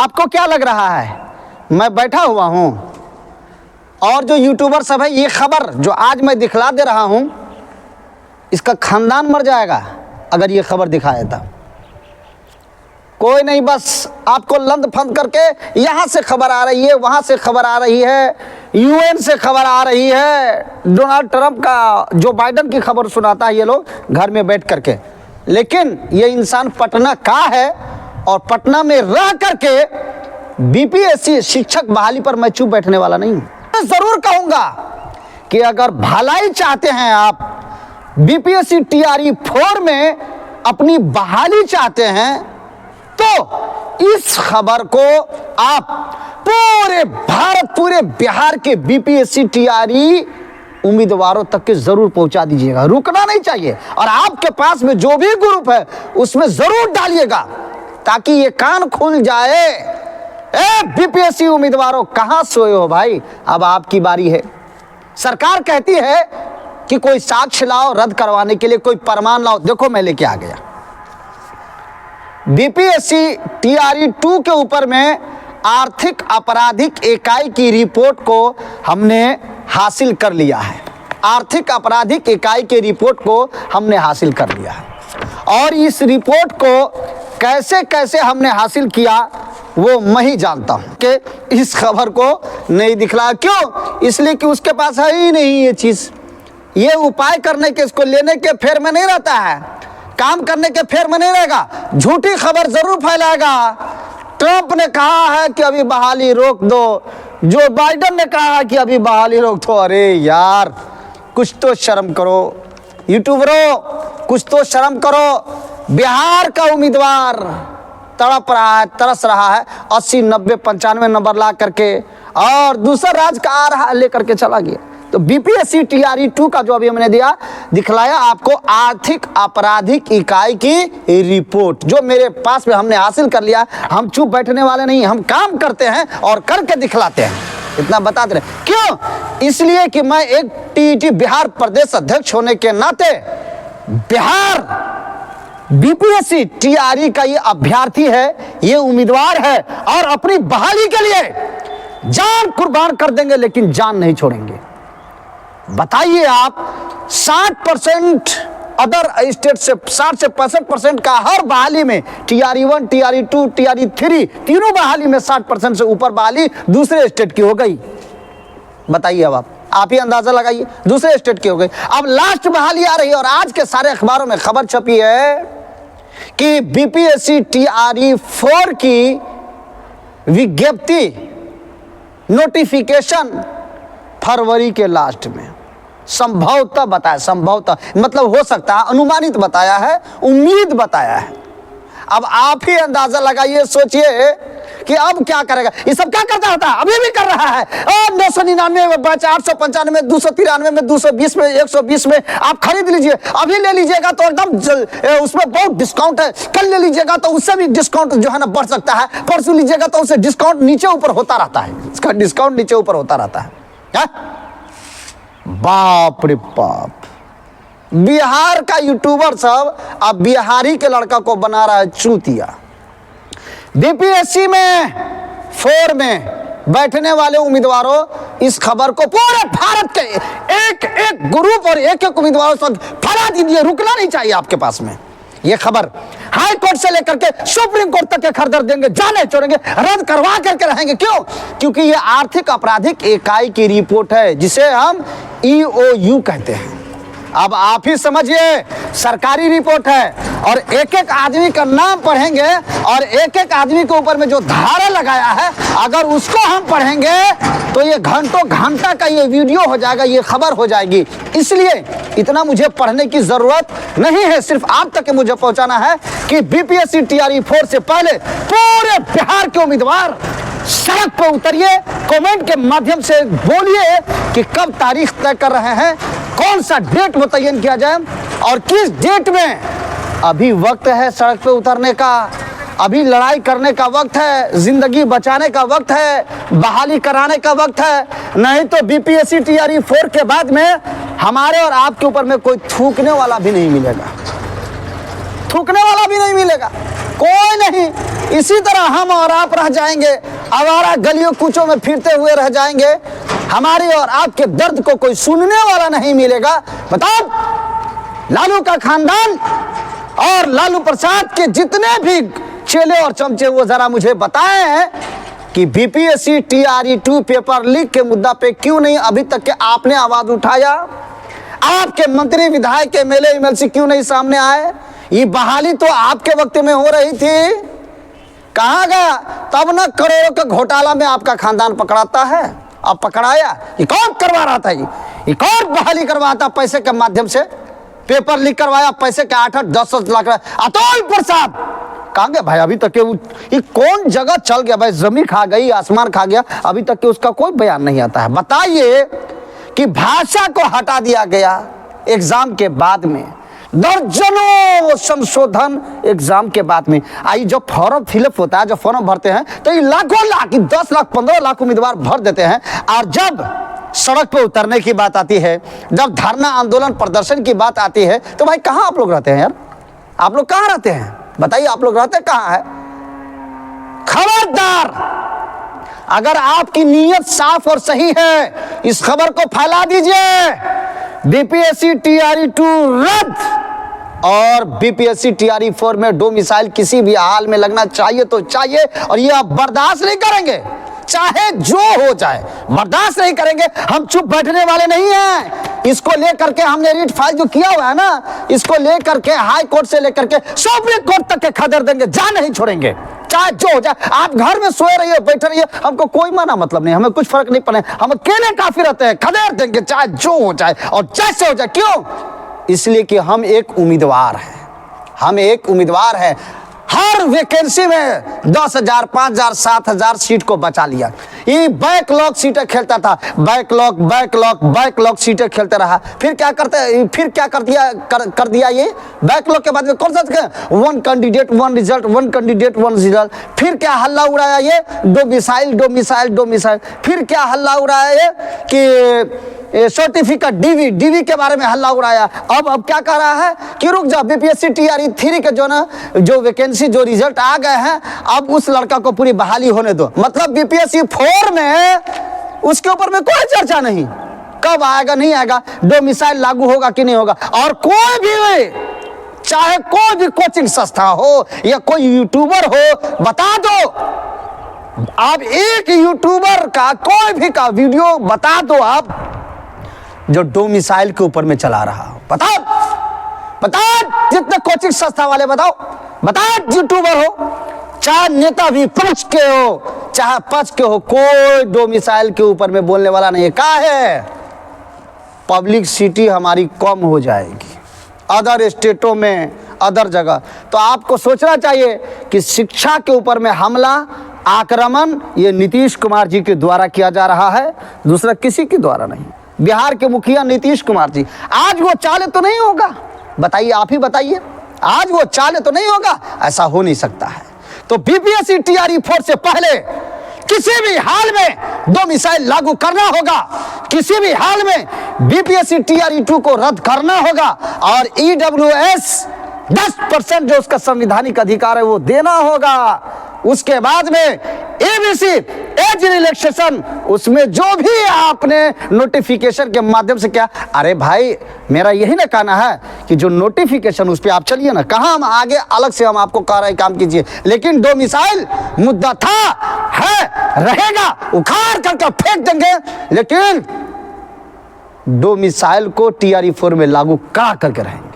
आपको क्या लग रहा है मैं बैठा हुआ हूँ और जो यूट्यूबर सब है, ये खबर जो आज मैं दिखला दे रहा हूँ, इसका खानदान मर जाएगा अगर ये खबर दिखाया था। कोई नहीं, बस आपको लंद फंद करके यहाँ से खबर आ रही है, वहाँ से खबर आ रही है, यूएन से खबर आ रही है, डोनाल्ड ट्रंप का, जो बाइडन की खबर सुनाता है ये लोग घर में बैठ करके। लेकिन ये इंसान पटना का है और पटना में रह करके बीपीएससी शिक्षक बहाली पर मैं चुप बैठने वाला नहीं हूँ। मैं जरूर कहूँगा कि अगर भलाई चाहते हैं आप, बीपीएससी टीआरई 4 में अपनी बहाली चाहते हैं, तो इस खबर को आप पूरे भारत, पूरे बिहार के बीपीएससी टीआरई उम्मीदवारों तक के जरूर पहुंचा दीजिएगा। रुकना नहीं चाहिए और आपके पास में जो भी ग्रुप है उसमें जरूर डालिएगा ताकि ये कान खुल जाए। बीपीएससी उम्मीदवारों, कहां सोए हो भाई? अब आपकी बारी है। सरकार कहती है कि कोई साक्ष्य लाओ रद्द करवाने के लिए, कोई प्रमाण लाओ। देखो मैं लेके आ गया। बीपीएससी टीआरई 2 के ऊपर में आर्थिक आपराधिक इकाई की रिपोर्ट को हमने हासिल कर लिया है। आर्थिक आपराधिक इकाई की रिपोर्ट को हमने हासिल कर लिया है और इस रिपोर्ट को कैसे कैसे हमने हासिल किया वो मैं ही जानता हूं कि इस खबर को नहीं दिखला। क्यों? इसलिए कि उसके पास है ही नहीं ये चीज। ये उपाय करने के, इसको लेने के फेर में नहीं रहता है, काम करने के फेर में नहीं रहेगा, झूठी खबर जरूर फैलाएगा। ट्रंप ने कहा है कि अभी बहाली रोक दो, जो बाइडन ने कहा है कि अभी बहाली रोक दो। अरे यार, कुछ तो शर्म करो यूट्यूबरों, कुछ तो शर्म करो। बिहार का उम्मीदवार तड़प रहा है, तरस रहा है, 80, 90, 95 नंबर ला करके, और दूसरा राज्य का आ रहा लेकर के चला गया। तो बीपीएससी टीआरई 2 का जो अभी हमने दिखलाया आपको, आर्थिक आपराधिक इकाई की रिपोर्ट जो मेरे पास में हमने हासिल कर लिया। हम चुप बैठने वाले नहीं, हम काम करते हैं और करके दिखलाते हैं। इतना बताते रहे। क्यों? इसलिए कि मैं एक टीईटी बिहार प्रदेश अध्यक्ष होने के नाते बिहार बीपीएससी टीआरई का ये अभ्यर्थी है, ये उम्मीदवार है और अपनी बहाली के लिए जान कुर्बान कर देंगे, लेकिन जान नहीं छोड़ेंगे। बताइए आप, 60% अदर स्टेट से 60 से 65% का हर बहाली में, टीआरई 1, टीआरई 2, टीआरई 3, तीनों बहाली में 60% से ऊपर बहाली दूसरे स्टेट की हो गई। बताइए अब आप ही अंदाजा लगाइए, दूसरे स्टेट की हो गई। अब लास्ट बहाली आ रही है और आज के सारे अखबारों में खबर छपी है कि बीपीएससी टीआरई 4 की विज्ञप्ति, नोटिफिकेशन फरवरी के लास्ट में संभवतः बताया, संभवतः मतलब हो सकता है, अनुमानित बताया है, उम्मीद बताया है। अब आप ही अंदाजा लगाइए, सोचिए कि अब क्या करेगा। ये सब क्या करता होता है, अभी भी कर रहा है। 999 में बचा, 895 में, 293 में, 220 में, 120 में आप खरीद लीजिए। अभी ले लीजिएगा तो एकदम उसमें बहुत डिस्काउंट है, कल ले लीजिएगा तो उससे भी डिस्काउंट जो है ना बढ़ सकता है, परसों लीजिएगा तो उससे डिस्काउंट नीचे ऊपर होता रहता है, इसका डिस्काउंट नीचे ऊपर होता रहता है। बाप रे बाप, बिहार का यूट्यूबर सब अब बिहारी के लड़का को बना रहा है चूतिया। बीपीएससी में 4 में बैठने वाले उम्मीदवारों, इस खबर को पूरे भारत के एक एक ग्रुप और एक एक उम्मीदवारों से फैला दीजिए। रुकना नहीं चाहिए आपके पास में। ये खबर हाई कोर्ट से लेकर के सुप्रीम कोर्ट तक के खरदर देंगे, जाने छोड़ेंगे, रद्द करवा करके रहेंगे। क्यों? क्योंकि ये आर्थिक आपराधिक इकाई की रिपोर्ट है जिसे हम ईओयू कहते हैं। अब आप ही समझिए, सरकारी रिपोर्ट है और एक एक आदमी का नाम पढ़ेंगे और एक एक आदमी के ऊपर में जो धारा लगाया है, अगर उसको हम पढ़ेंगे तो ये घंटों घंटा का ये वीडियो हो जाएगा, ये खबर हो जाएगी। इसलिए इतना मुझे पढ़ने की जरूरत नहीं है, सिर्फ आप तक मुझे पहुंचाना है कि बीपीएससी टीआरई 4 से पहले पूरे बिहार के उम्मीदवार सड़क पर उतरिए, कमेंट के माध्यम से बोलिए कि कब तारीख तय कर रहे हैं, कौन सा डेट मुतय्यन किया जाए और किस डेट में। अभी वक्त है सड़क पे उतरने का, अभी लड़ाई करने का वक्त है, जिंदगी बचाने का वक्त है, बहाली कराने का वक्त है। नहीं तो बीपीएससी टीआरई 4 के बाद में हमारे और आपके ऊपर में कोई थूकने वाला भी नहीं मिलेगा, थूकने वाला भी नहीं मिलेगा। कोई नहीं। इसी तरह हम और आप रह जाएंगे, आवारा गलियों कूचों में फिरते हुए रह जाएंगे। हमारी और आपके दर्द को कोई सुनने वाला नहीं मिलेगा। बताओ, लालू का खानदान और लालू प्रसाद के जितने भी चेले और चमचे, वो जरा मुझे बताएं कि बीपीएससी टीआरई 2 पेपर लीक के मुद्दा पे क्यों नहीं अभी तक के आपने आवाज उठाया? आपके मंत्री, विधायक, एमएलए, एमएलसी क्यों नहीं सामने आए? ये बहाली तो आपके वक्त में हो रही थी, कहाँ गया? तब ना करोड़ों का घोटाला में आपका खानदान पकड़ाता है। अब पकड़ाया, ये कौन करवा रहा था? ये कौन बहाली करवाता? पैसे के माध्यम से पेपर लीक करवाया, पैसे के 8-8, 10-10 लाख। अतुल प्रसाद कहाँ गया भाई? अभी तक के ये कौन जगह चल गया भाई? जमीन खा गई, आसमान खा गया, अभी तक के उसका कोई बयान नहीं आता है। बताइए कि भाषा को हटा दिया गया एग्जाम के बाद में, दर्जनों संशोधन एग्जाम के बाद में। आई जब फॉर्म फिलअप होता है, जब फॉर्म भरते हैं तो ये लाखों लाख, 10 लाख 15 लाख उम्मीदवार भर देते हैं। और जब सड़क पे उतरने की बात आती है, जब धरना आंदोलन प्रदर्शन की बात आती है, तो भाई कहाँ आप लोग रहते हैं यार? आप लोग कहाँ रहते हैं? बताइए, आप लोग रहते कहाँ है? खबरदार, अगर आपकी नीयत साफ और सही है, इस खबर को फैला दीजिए। बीपीएससी टीआरई 2 रद्द और बीपीएससी टीआरई 4 में डोमिसाइल किसी भी हाल में लगना चाहिए तो चाहिए, और ये आप बर्दाश्त नहीं करेंगे, चाहे जो हो जाए, बर्दाश्त नहीं करेंगे। हम चुप बैठने वाले नहीं हैं। इसको लेकर के हमने रीट फाइल जो किया हुआ है ना, इसको लेकर के हाई कोर्ट से लेकर के सुप्रीम कोर्ट तक के खदेड़ देंगे, जान नहीं छोड़ेंगे, चाहे जो हो जाए। आप घर में सोए रहिए, बैठे रहिए, हमको कोई माना मतलब नहीं, हमें कुछ फर्क नहीं पड़े, हम अकेले काफी रहते हैं, खदेड़ देंगे चाहे जो हो जाए और जैसे हो जाए। क्यों? इसलिए कि हम एक उम्मीदवार हैं, हम एक उम्मीदवार हैं। हर वैकेंसी में 10,000, 5,000, 7,000 सीट को बचा लिया। ये बैकलॉग सीटें खेलता था, बैकलॉग सीटें खेलते रहा। फिर क्या कर दिया ये बैकलॉग के बाद में कौन सा 1 कैंडिडेट 1 रिजल्ट, 1 कैंडिडेट 1 रिजल्ट। फिर क्या हल्ला उड़ाया ये डोमिसाइल। फिर क्या हल्ला उड़ाया ये कि सर्टिफिकेट डीवी के बारे में हल्ला उड़ाया। अब क्या कह रहा है कि रुक जा, बीपीएससी टीआरई 3 के जो वैकेंसी, जो रिजल्ट आ गए हैं, अब उस लड़का को पूरी बहाली होने दो। मतलब बीपीएससी 4 में उसके ऊपर में कोई चर्चा नहीं, कब आएगा नहीं आएगा, डोमिसाइल लागू होगा कि नहीं होगा। और कोई भी, चाहे कोई भी कोचिंग संस्था हो या कोई यूट्यूबर हो, बता दो आप, एक यूट्यूबर का कोई भी का वीडियो बता दो आप जो डोमिसाइल के ऊपर में चला रहा हो। बताओ जितने कोचिंग संस्था वाले, बताओ यूट्यूबर हो, चाहे नेता विपक्ष के हो, चाहे पक्ष के हो, कोई डोमिसाइल के ऊपर में बोलने वाला नहीं है। क्या है? पब्लिसिटी हमारी कम हो जाएगी अदर स्टेटों में, अदर जगह। तो आपको सोचना चाहिए कि शिक्षा के ऊपर में हमला, आक्रमण ये नीतीश कुमार जी के द्वारा किया जा रहा है, दूसरा किसी के द्वारा नहीं। बिहार के मुखिया नीतीश कुमार जी, आज वो चाले तो नहीं होगा? बताइए, आप ही बताइए, आज वो चाले तो नहीं होगा? ऐसा हो नहीं सकता है। तो बीपीएससी टीआरई 4 से पहले किसी भी हाल में डोमिसाइल लागू करना होगा, किसी भी हाल में बीपीएससी टीआरई 2 को रद्द करना होगा, और ईडब्ल्यूएस 10% जो उसका संवैधानिक अधिकार है वो देना होगा। उसके बाद में एबीसी, एज रिलैक्सेशन, उसमें जो भी आपने नोटिफिकेशन के माध्यम से क्या, अरे भाई मेरा यही ना कहना है कि जो नोटिफिकेशन उस पर आप चलिए ना, कहाँ हम आगे अलग से हम आपको कह रहे हैं काम कीजिए, लेकिन डोमिसाइल मुद्दा था, है, रहेगा, उखाड़ करके फेंक देंगे, लेकिन डोमिसाइल को टीआरई 4 में लागू करके रहेंगे।